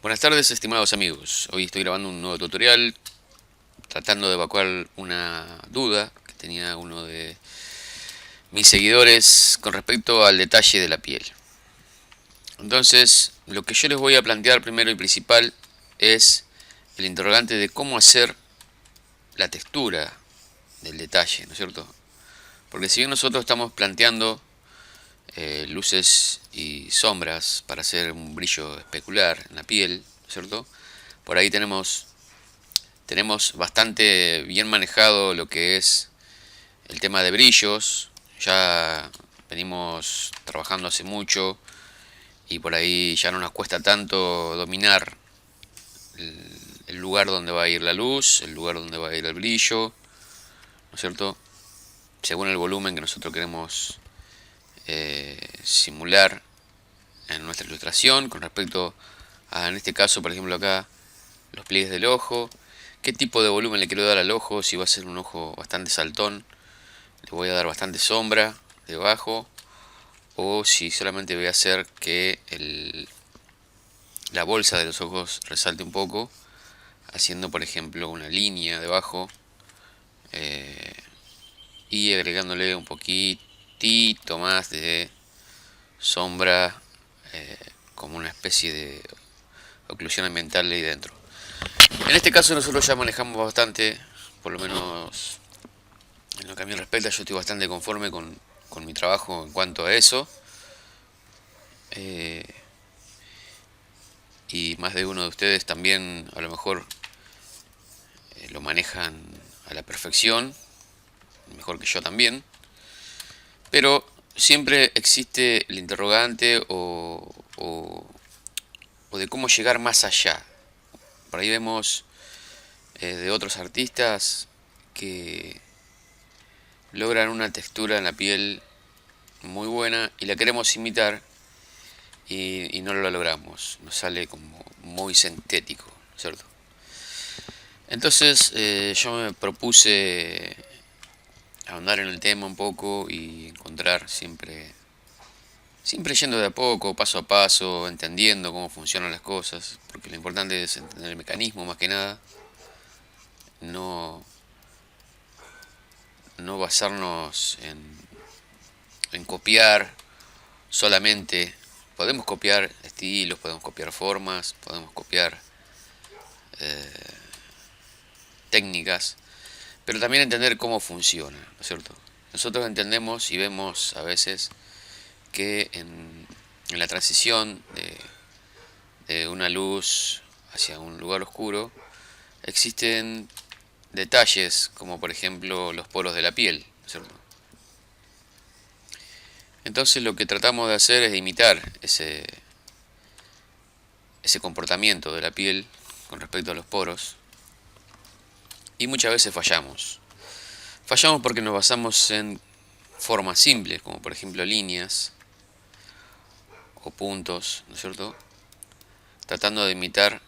Buenas tardes, estimados amigos. Hoy estoy grabando un nuevo tutorial tratando de evacuar una duda que tenía uno de mis seguidores con respecto al detalle de la piel. Entonces, lo que yo les voy a plantear primero y principal es el interrogante de cómo hacer la textura del detalle, ¿no es cierto? Porque si bien nosotros estamos planteando luces y sombras para hacer un brillo especular en la piel, ¿no es cierto? Por ahí tenemos bastante bien manejado lo que es el tema de brillos. Ya venimos trabajando hace mucho y por ahí ya no nos cuesta tanto dominar el lugar donde va a ir la luz, el lugar donde va a ir el brillo, ¿no es cierto? Según el volumen que nosotros queremos simular en nuestra ilustración con respecto a, en este caso, por ejemplo acá, los pliegues del ojo, qué tipo de volumen le quiero dar al ojo, si va a ser un ojo bastante saltón, le voy a dar bastante sombra debajo, o si solamente voy a hacer que la bolsa de los ojos resalte un poco, haciendo por ejemplo una línea debajo y agregándole un poquitito más de sombra, como una especie de oclusión ambiental ahí dentro. En este caso nosotros ya manejamos bastante, por lo menos en lo que a mí respecta, yo estoy bastante conforme con mi trabajo en cuanto a eso. Eh, y más de uno de ustedes también a lo mejor lo manejan a la perfección, mejor que yo también. Pero siempre existe el interrogante o de cómo llegar más allá. Por ahí vemos de otros artistas que logran una textura en la piel muy buena y la queremos imitar y no lo logramos, nos sale como muy sintético, ¿cierto? Entonces yo me propuse ahondar en el tema un poco y encontrar siempre yendo de a poco, paso a paso, entendiendo cómo funcionan las cosas, porque lo importante es entender el mecanismo más que nada, no, no basarnos en copiar solamente. Podemos copiar estilos, podemos copiar formas, podemos copiar técnicas, pero también entender cómo funciona, ¿no es cierto? Nosotros entendemos y vemos a veces que en la transición de una luz hacia un lugar oscuro existen detalles como por ejemplo los poros de la piel, ¿no es cierto? Entonces lo que tratamos de hacer es imitar ese comportamiento de la piel con respecto a los poros y muchas veces fallamos. Fallamos porque nos basamos en formas simples, como por ejemplo líneas o puntos, ¿no es cierto? Tratando de imitar,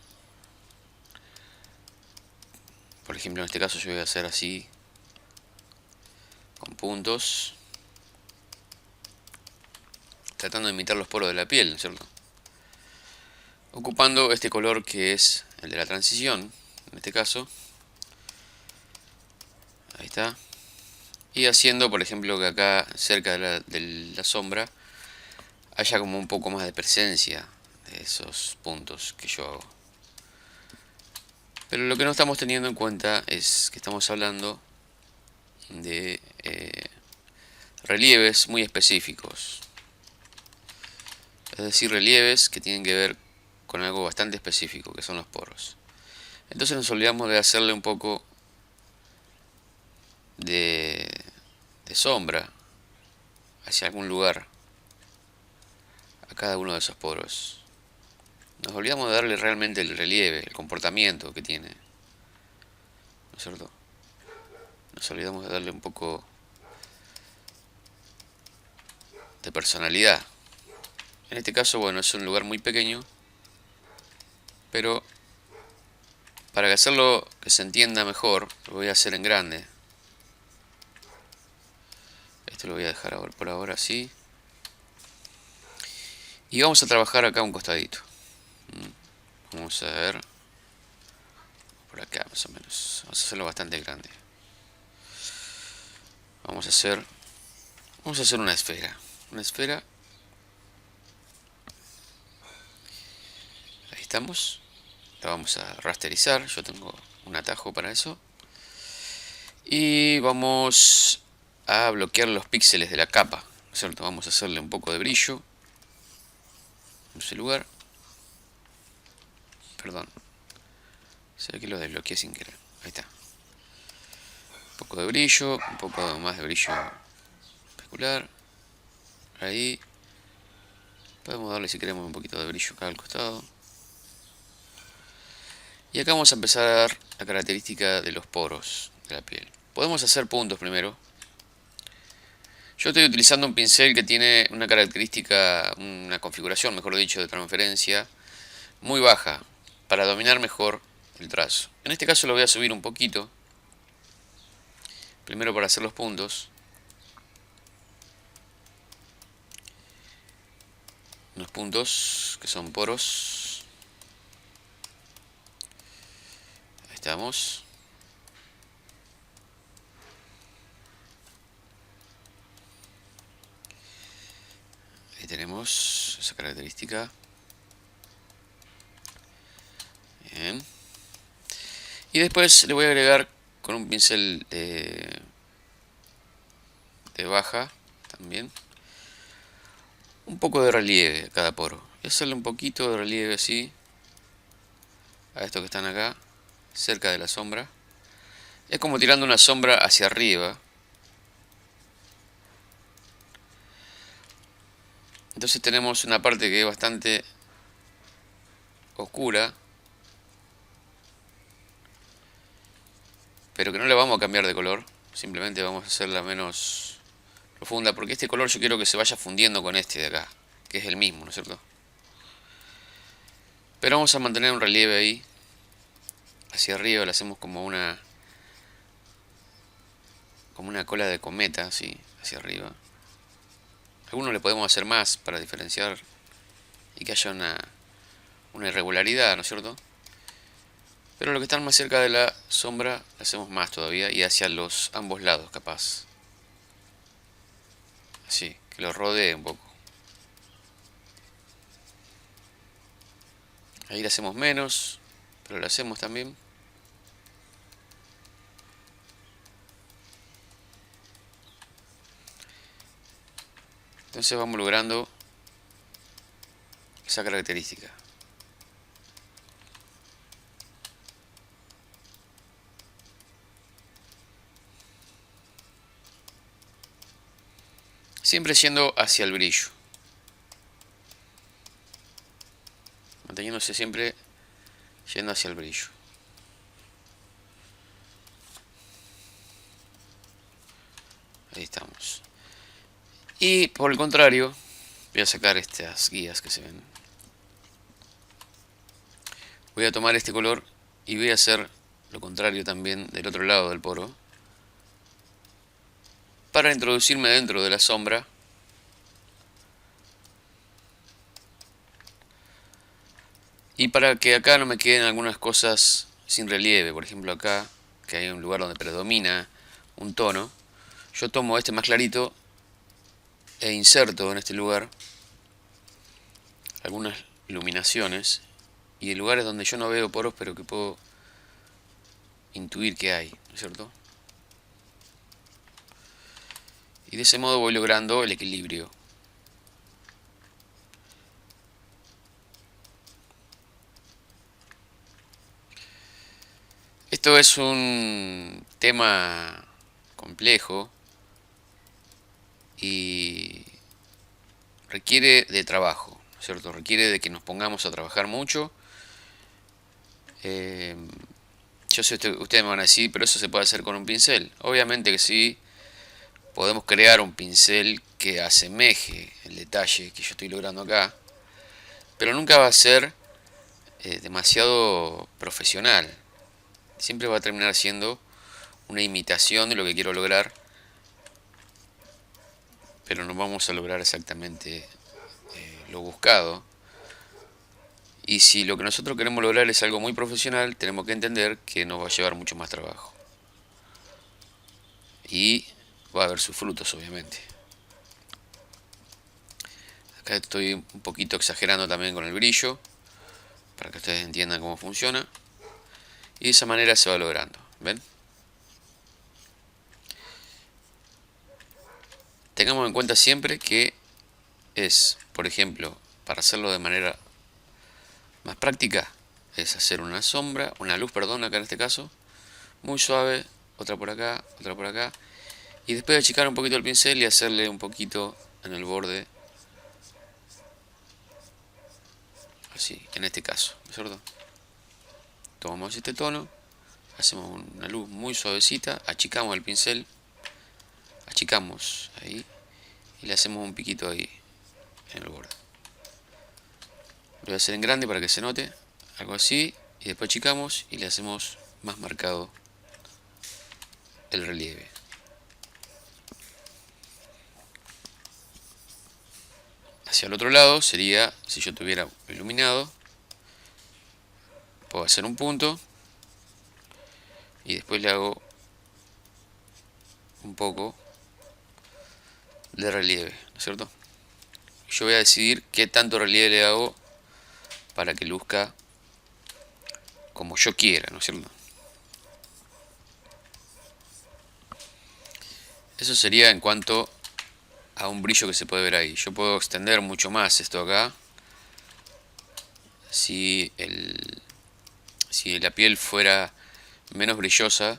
por ejemplo en este caso yo voy a hacer así, con puntos, tratando de imitar los poros de la piel, ¿no es cierto? Ocupando este color que es el de la transición, en este caso, ahí está, y haciendo por ejemplo que acá cerca de la sombra haya como un poco más de presencia de esos puntos que yo hago. Pero lo que no estamos teniendo en cuenta es que estamos hablando de relieves muy específicos, es decir, relieves que tienen que ver con algo bastante específico, que son los poros. Entonces nos olvidamos de hacerle un poco de, de sombra hacia algún lugar a cada uno de esos poros. Nos olvidamos de darle realmente el relieve, el comportamiento que tiene, ¿no es cierto? Nos olvidamos de darle un poco de personalidad. En este caso, bueno, es un lugar muy pequeño, pero para hacerlo que se entienda mejor, lo voy a hacer en grande. Esto lo voy a dejar ahora, por ahora así. Y vamos a trabajar acá un costadito. Vamos a ver. Por acá más o menos. Vamos a hacerlo bastante grande. Vamos a hacer una esfera. Una esfera. Ahí estamos. La vamos a rasterizar. Yo tengo un atajo para eso. Y vamos a bloquear los píxeles de la capa, ¿no es cierto? Vamos a hacerle un poco de brillo en ese lugar. Perdón. Sé que lo desbloqueé sin querer. Ahí está. Un poco de brillo, un poco más de brillo especular. Ahí. Podemos darle si queremos un poquito de brillo acá al costado. Y acá vamos a empezar a dar la característica de los poros de la piel. Podemos hacer puntos primero. Yo estoy utilizando un pincel que tiene una característica, una configuración, mejor dicho, de transferencia muy baja para dominar mejor el trazo. En este caso lo voy a subir un poquito. Primero para hacer los puntos. Unos puntos que son poros. Ahí estamos. Ahí tenemos esa característica. Bien. Y después le voy a agregar con un pincel de baja también un poco de relieve a cada poro. Voy a hacerle un poquito de relieve así a estos que están acá, cerca de la sombra. Es como tirando una sombra hacia arriba. Entonces tenemos una parte que es bastante oscura, pero que no le vamos a cambiar de color. Simplemente vamos a hacerla menos profunda, porque este color yo quiero que se vaya fundiendo con este de acá, que es el mismo, ¿no es cierto? Pero vamos a mantener un relieve ahí. Hacia arriba le hacemos como una cola de cometa, así, hacia arriba. Algunos le podemos hacer más para diferenciar y que haya una irregularidad, ¿no es cierto? Pero lo que están más cerca de la sombra le hacemos más todavía y hacia los ambos lados capaz. Así, que lo rodee un poco. Ahí le hacemos menos, pero le hacemos también. Entonces vamos logrando esa característica. Siempre yendo hacia el brillo. Manteniéndose siempre yendo hacia el brillo. Ahí estamos. Y por el contrario, voy a sacar estas guías que se ven. Voy a tomar este color y voy a hacer lo contrario también del otro lado del poro, para introducirme dentro de la sombra. Y para que acá no me queden algunas cosas sin relieve. Por ejemplo acá, que hay un lugar donde predomina un tono, yo tomo este más clarito e inserto en este lugar algunas iluminaciones. Y en lugares donde yo no veo poros, pero que puedo intuir que hay, ¿no es cierto? Y de ese modo voy logrando el equilibrio. Esto es un tema complejo y requiere de trabajo, ¿no es cierto? Requiere de que nos pongamos a trabajar mucho. Yo sé, ustedes me van a decir, pero eso se puede hacer con un pincel. Obviamente que sí, podemos crear un pincel que asemeje el detalle que yo estoy logrando acá, pero nunca va a ser demasiado profesional. Siempre va a terminar siendo una imitación de lo que quiero lograr, pero no vamos a lograr exactamente lo buscado. Y si lo que nosotros queremos lograr es algo muy profesional, tenemos que entender que nos va a llevar mucho más trabajo. Y va a haber sus frutos, obviamente. Acá estoy un poquito exagerando también con el brillo, para que ustedes entiendan cómo funciona. Y de esa manera se va logrando. ¿Ven? Tengamos en cuenta siempre que es, por ejemplo, para hacerlo de manera más práctica, es hacer una sombra, una luz, perdón, acá en este caso, muy suave, otra por acá, y después achicar un poquito el pincel y hacerle un poquito en el borde, así, en este caso, ¿no es cierto? Tomamos este tono, hacemos una luz muy suavecita, achicamos el pincel, achicamos ahí, y le hacemos un piquito ahí, en el borde. Lo voy a hacer en grande para que se note, algo así, y después achicamos y le hacemos más marcado el relieve. Hacia el otro lado sería, si yo tuviera iluminado, puedo hacer un punto y después le hago un poco de relieve, ¿no es cierto? Yo voy a decidir qué tanto relieve le hago para que luzca como yo quiera, ¿no es cierto? Eso sería en cuanto a un brillo que se puede ver ahí. Yo puedo extender mucho más esto acá. Si la piel fuera menos brillosa,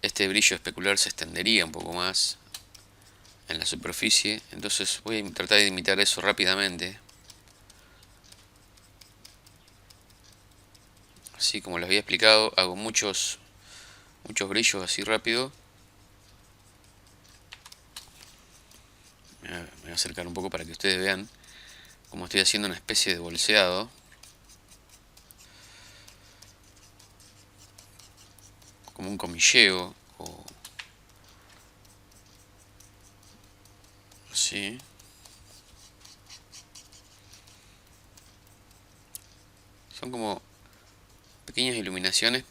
este brillo especular se extendería un poco más en la superficie. Entonces voy a tratar de imitar eso rápidamente. Así como les había explicado, hago muchos brillos así rápido. Me voy a acercar un poco para que ustedes vean cómo estoy haciendo una especie de bolseado. Como un comilleo o así. Son como pequeñas iluminaciones,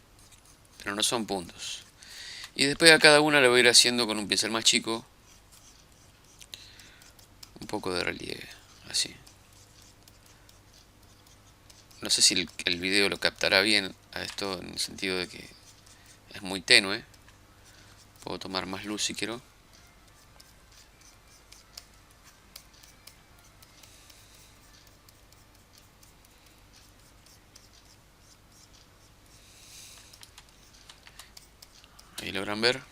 pero no son puntos. Y después a cada una le voy a ir haciendo con un pincel más chico un poco de relieve, así. No sé si el video lo captará bien a esto, en el sentido de que es muy tenue. Puedo tomar más luz si quiero. Ahí logran ver.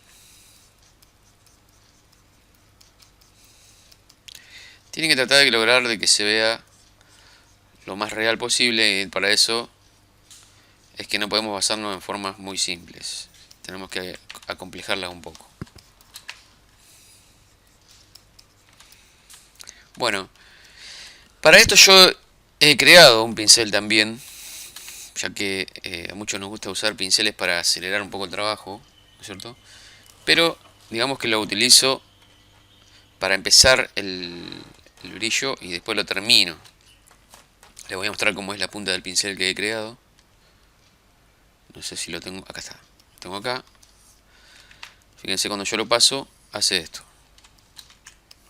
Tienen que tratar de lograr de que se vea lo más real posible, y para eso es que no podemos basarnos en formas muy simples. Tenemos que acomplejarlas un poco. Bueno, para esto yo he creado un pincel también, ya que a muchos nos gusta usar pinceles para acelerar un poco el trabajo, ¿no es cierto? Pero digamos que lo utilizo para empezar el brillo y después lo termino. Les voy a mostrar cómo es la punta del pincel que he creado. No sé si lo tengo, acá está, lo tengo acá. Fíjense, cuando yo lo paso, hace esto.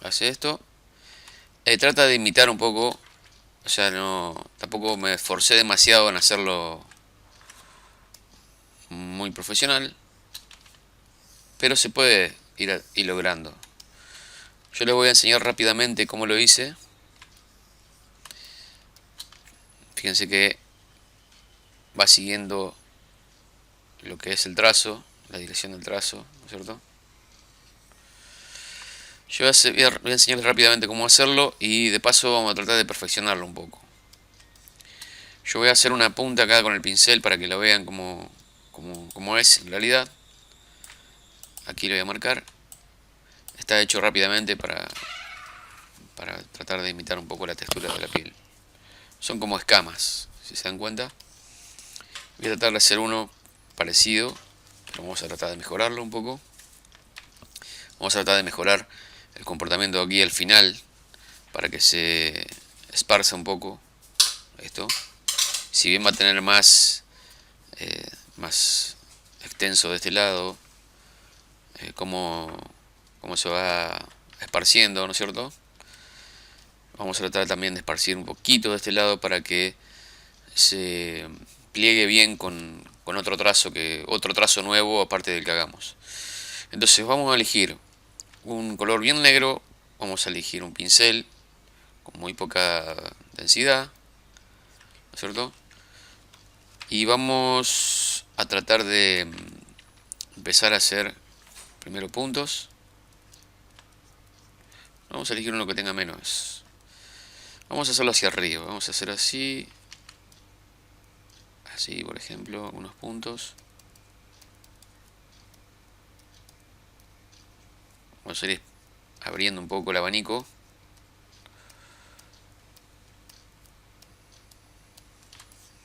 Hace esto. Trata de imitar un poco, o sea, no, tampoco me esforcé demasiado en hacerlo muy profesional, pero se puede ir logrando. Yo les voy a enseñar rápidamente cómo lo hice. Fíjense que va siguiendo lo que es el trazo, la dirección del trazo, ¿no es cierto? Yo voy a enseñarles rápidamente cómo hacerlo y de paso vamos a tratar de perfeccionarlo un poco. Yo voy a hacer una punta acá con el pincel para que lo vean como es en realidad. Aquí lo voy a marcar. Está hecho rápidamente para tratar de imitar un poco la textura de la piel. Son como escamas, si se dan cuenta. Voy a tratar de hacer uno parecido, pero vamos a tratar de mejorarlo un poco. Vamos a tratar de mejorar el comportamiento aquí al final para que se esparza un poco esto. Si bien va a tener más extenso de este lado, cómo se va esparciendo, ¿no es cierto? Vamos a tratar también de esparcir un poquito de este lado para que se pliegue bien con otro trazo nuevo aparte del que hagamos. Entonces vamos a elegir un color bien negro, vamos a elegir un pincel con muy poca densidad, ¿no es cierto? Y vamos a tratar de empezar a hacer primero puntos. Vamos a elegir uno que tenga menos. Vamos a hacerlo hacia arriba, vamos a hacer así, así por ejemplo, unos puntos. Vamos a ir abriendo un poco el abanico.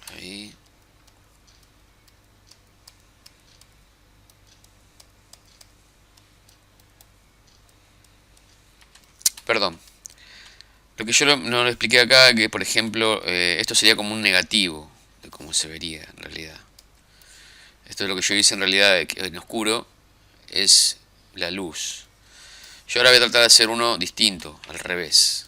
Ahí. Perdón. Lo que yo no lo expliqué acá, que por ejemplo, esto sería como un negativo de cómo se vería en realidad. Esto es lo que yo hice en realidad en oscuro, es la luz. Yo ahora voy a tratar de hacer uno distinto, al revés.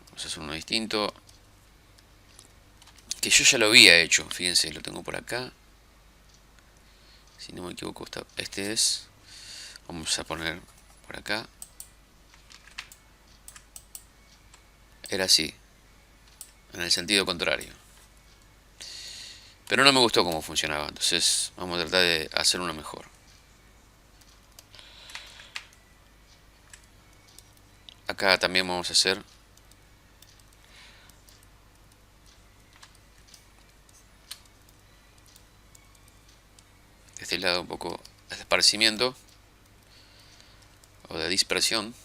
Vamos a hacer uno distinto, que yo ya lo había hecho, fíjense, lo tengo por acá. Si no me equivoco, este es. Vamos a poner por acá. Era así, en el sentido contrario. Pero no me gustó cómo funcionaba, entonces vamos a tratar de hacer uno mejor. Acá también vamos a hacer de este lado un poco de esparcimiento o de dispersión.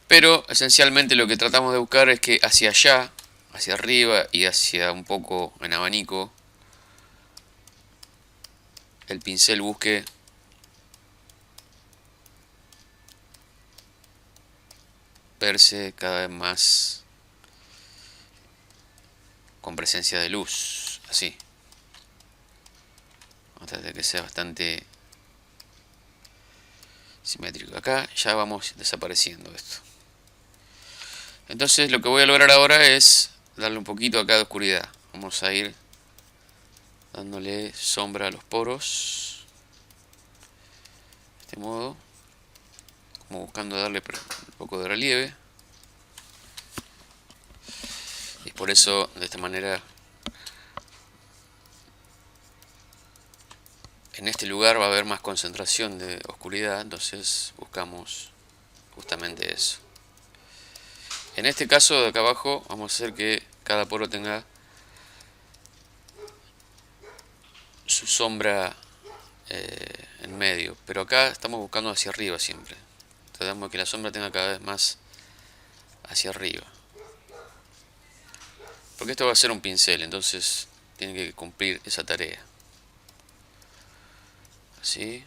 Pero esencialmente lo que tratamos de buscar es que hacia allá, hacia arriba y hacia un poco en abanico, el pincel busque verse cada vez más con presencia de luz, así. Vamos a tratar de que sea bastante simétrico. Acá ya vamos desapareciendo esto. Entonces lo que voy a lograr ahora es darle un poquito acá de oscuridad. Vamos a ir dándole sombra a los poros. De este modo. Como buscando darle un poco de relieve. Y por eso, de esta manera, en este lugar va a haber más concentración de oscuridad. Entonces buscamos justamente eso. En este caso de acá abajo vamos a hacer que cada poro tenga su sombra en medio, pero acá estamos buscando hacia arriba siempre. Tratamos de que la sombra tenga cada vez más hacia arriba, porque esto va a ser un pincel, entonces tiene que cumplir esa tarea. Así.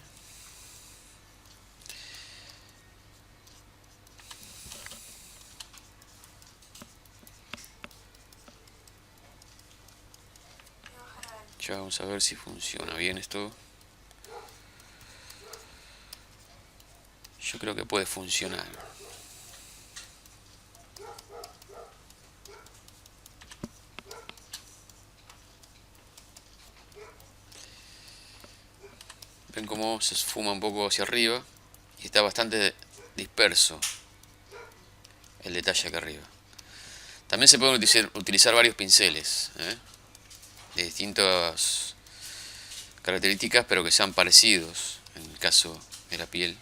Ya vamos a ver si funciona bien esto. Yo creo que puede funcionar. Ven cómo se esfuma un poco hacia arriba y está bastante disperso el detalle acá arriba. También se pueden utilizar varios pinceles, de distintas características, pero que sean parecidos en el caso de la piel.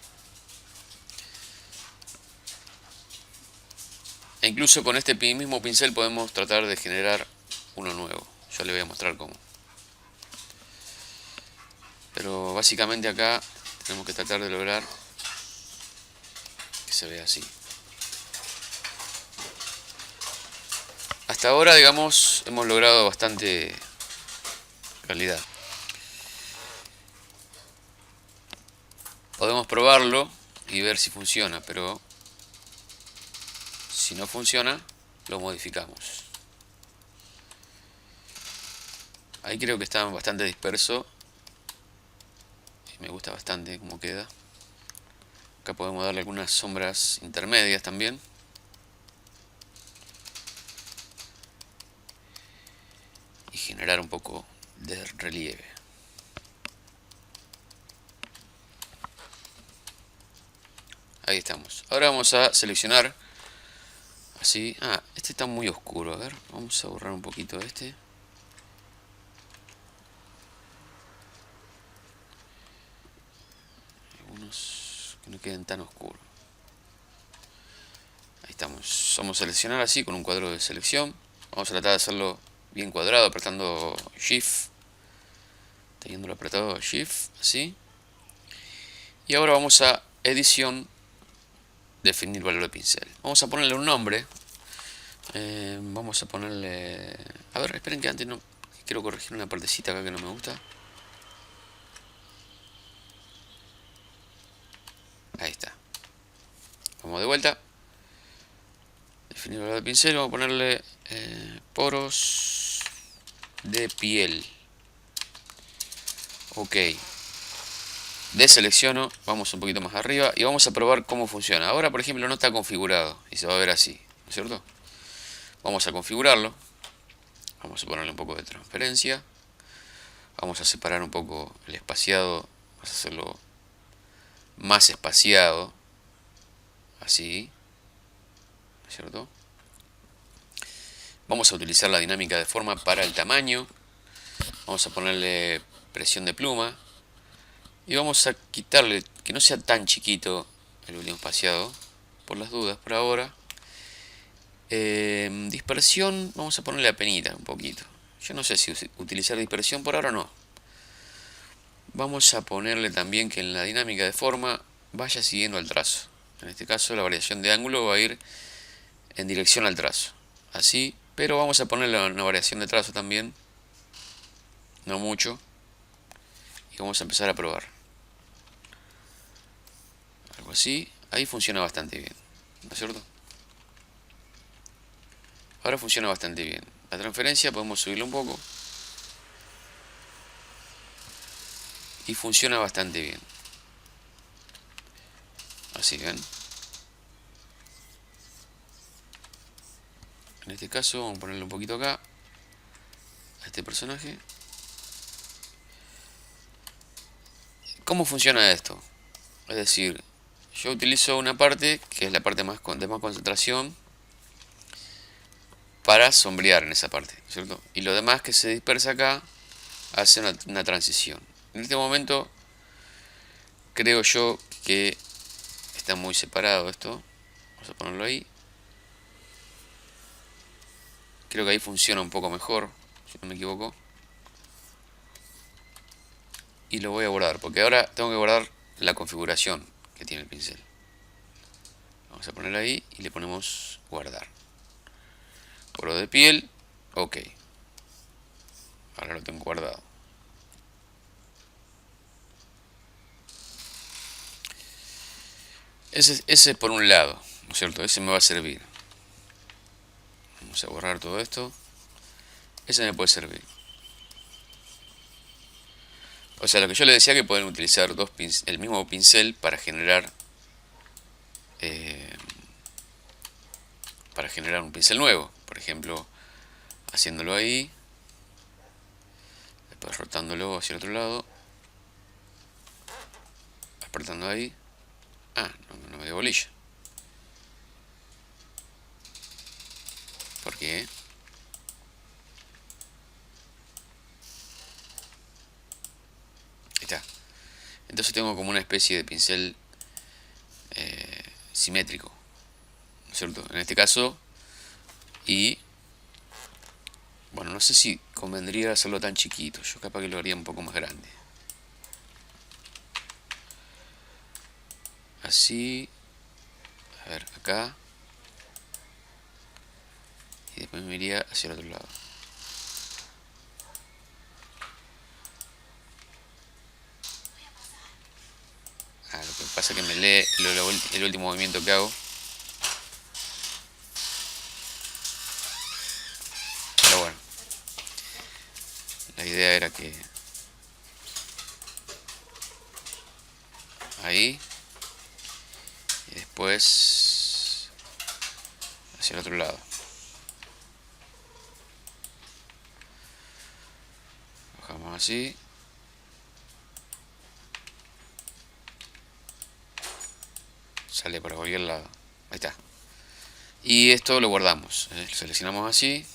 E incluso con este mismo pincel podemos tratar de generar uno nuevo. Yo le voy a mostrar cómo. Pero básicamente acá tenemos que tratar de lograr que se vea así. Hasta ahora, digamos, hemos logrado bastante calidad. podemos probarlo y ver si funciona, pero si no funciona, lo modificamos. Ahí creo que está bastante disperso. Me gusta bastante cómo queda. Acá podemos darle algunas sombras intermedias también. Y generar un poco de relieve. Ahí estamos. Ahora vamos a seleccionar así. Este está muy oscuro. A ver, vamos a borrar un poquito de este. Algunos que no queden tan oscuros. Ahí estamos. Vamos a seleccionar así con un cuadro de selección. Vamos a tratar de hacerlo bien cuadrado apretando Shift. Teniéndolo apretado Shift, así. Y ahora vamos a edición, definir valor de pincel. Vamos a ponerle un nombre. Vamos a ponerle... A ver, esperen que antes no... Quiero corregir una partecita acá que no me gusta. Ahí está. Vamos de vuelta. Definir valor de pincel. Vamos a ponerle poros de piel. Ok. Deselecciono. Vamos un poquito más arriba. Y vamos a probar cómo funciona. Ahora, por ejemplo, no está configurado. Y se va a ver así. ¿No es cierto? Vamos a configurarlo. Vamos a ponerle un poco de transparencia. Vamos a separar un poco el espaciado. Vamos a hacerlo más espaciado. Así. ¿No es cierto? Vamos a utilizar la dinámica de forma para el tamaño. Vamos a ponerle presión de pluma. Y vamos a quitarle, que no sea tan chiquito el volumen espaciado. Por las dudas, por ahora. Dispersión, vamos a ponerle apenita un poquito. Yo no sé si utilizar dispersión por ahora o no. Vamos a ponerle también que en la dinámica de forma vaya siguiendo el trazo. En este caso la variación de ángulo va a ir en dirección al trazo. Así, pero vamos a ponerle una variación de trazo también. No mucho. Y vamos a empezar a probar. Algo así. Ahí funciona bastante bien. ¿No es cierto? Ahora funciona bastante bien. La transferencia podemos subirla un poco. Y funciona bastante bien. Así, ¿ven? En este caso vamos a ponerle un poquito acá a este personaje. ¿Cómo funciona esto? Es decir, yo utilizo una parte que es la parte de más concentración para sombrear en esa parte, ¿cierto? Y lo demás que se dispersa acá hace una transición. En este momento creo yo que está muy separado esto. Vamos a ponerlo ahí. Creo que ahí funciona un poco mejor, si no me equivoco. Y lo voy a guardar, porque ahora tengo que guardar la configuración que tiene el pincel. Vamos a poner ahí y le ponemos guardar. Poro de piel, ok. Ahora lo tengo guardado. Ese por un lado, ¿no es cierto? Ese me va a servir. Vamos a borrar todo esto. Ese me puede servir. O sea, lo que yo les decía que pueden utilizar el mismo pincel para generar un pincel nuevo. Por ejemplo, haciéndolo ahí, después rotándolo hacia el otro lado, apretando ahí. No me dio bolilla. ¿Por qué? Ahí está. Entonces tengo como una especie de pincel simétrico, ¿no es cierto? En este caso, y bueno, no sé si convendría hacerlo tan chiquito. Yo capaz que lo haría un poco más grande. Así. A ver, acá. Y después me iría hacia el otro lado. Lo pasa que me lee el último movimiento que hago. Pero bueno, la idea era que ahí y después hacia el otro lado. Bajamos así. Sale para cualquier lado. Ahí está. Y esto lo guardamos. Seleccionamos así.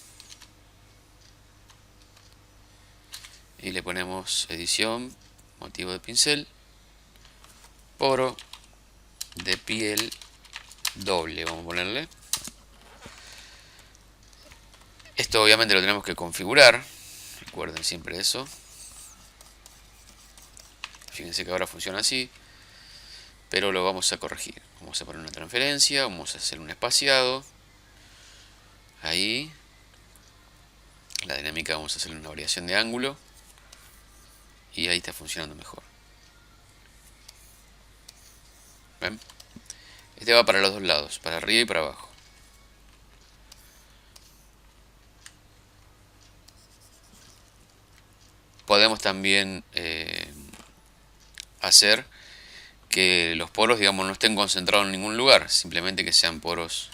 Y le ponemos edición, motivo de pincel, poro de piel doble, vamos a ponerle. Esto obviamente lo tenemos que configurar. Recuerden siempre eso. Fíjense que ahora funciona así. Pero lo vamos a corregir. Vamos a poner una transferencia. Vamos a hacer un espaciado. Ahí. La dinámica vamos a hacer una variación de ángulo. Y ahí está funcionando mejor. ¿Ven? Este va para los dos lados. Para arriba y para abajo. Podemos también hacer que los poros, digamos, no estén concentrados en ningún lugar, simplemente que sean poros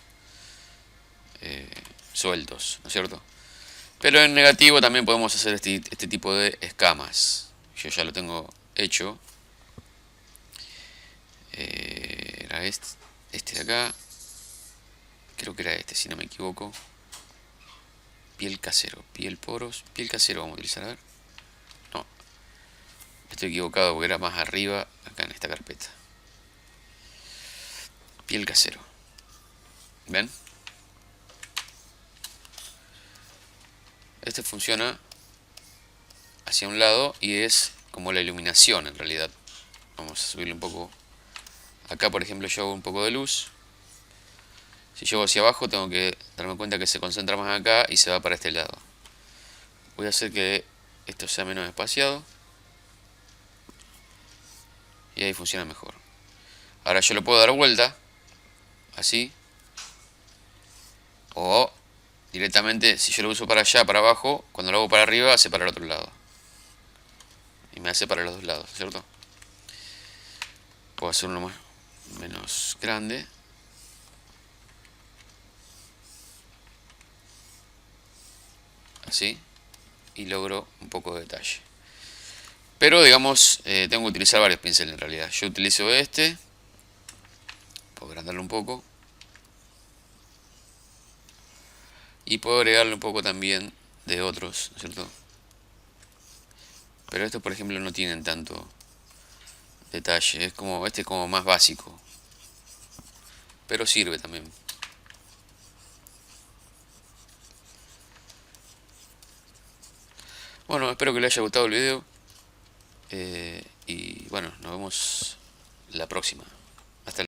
sueltos, ¿no es cierto? Pero en negativo también podemos hacer este tipo de escamas. Yo ya lo tengo hecho. Era este de acá. Creo que era este, si no me equivoco. Piel casero, piel poros, piel casero vamos a utilizar, a ver. No, estoy equivocado porque era más arriba, acá en esta carpeta. Piel casero. ¿Ven? Este funciona hacia un lado y es como la iluminación en realidad. Vamos a subirle un poco. Acá por ejemplo yo hago un poco de luz. Si yo hago hacia abajo tengo que darme cuenta que se concentra más acá y se va para este lado. Voy a hacer que esto sea menos espaciado. Y ahí funciona mejor. Ahora yo lo puedo dar vuelta. Así. O directamente, si yo lo uso para allá, para abajo, cuando lo hago para arriba, hace para el otro lado. Y me hace para los dos lados, ¿cierto? Puedo hacerlo menos grande. Así. Y logro un poco de detalle. Pero digamos, tengo que utilizar varios pinceles en realidad. Yo utilizo este. Puedo agrandarlo un poco. Y puedo agregarle un poco también de otros, ¿cierto? Pero estos por ejemplo no tienen tanto detalle. Este es como más básico. Pero sirve también. Bueno, espero que les haya gustado el video. Y bueno, nos vemos la próxima.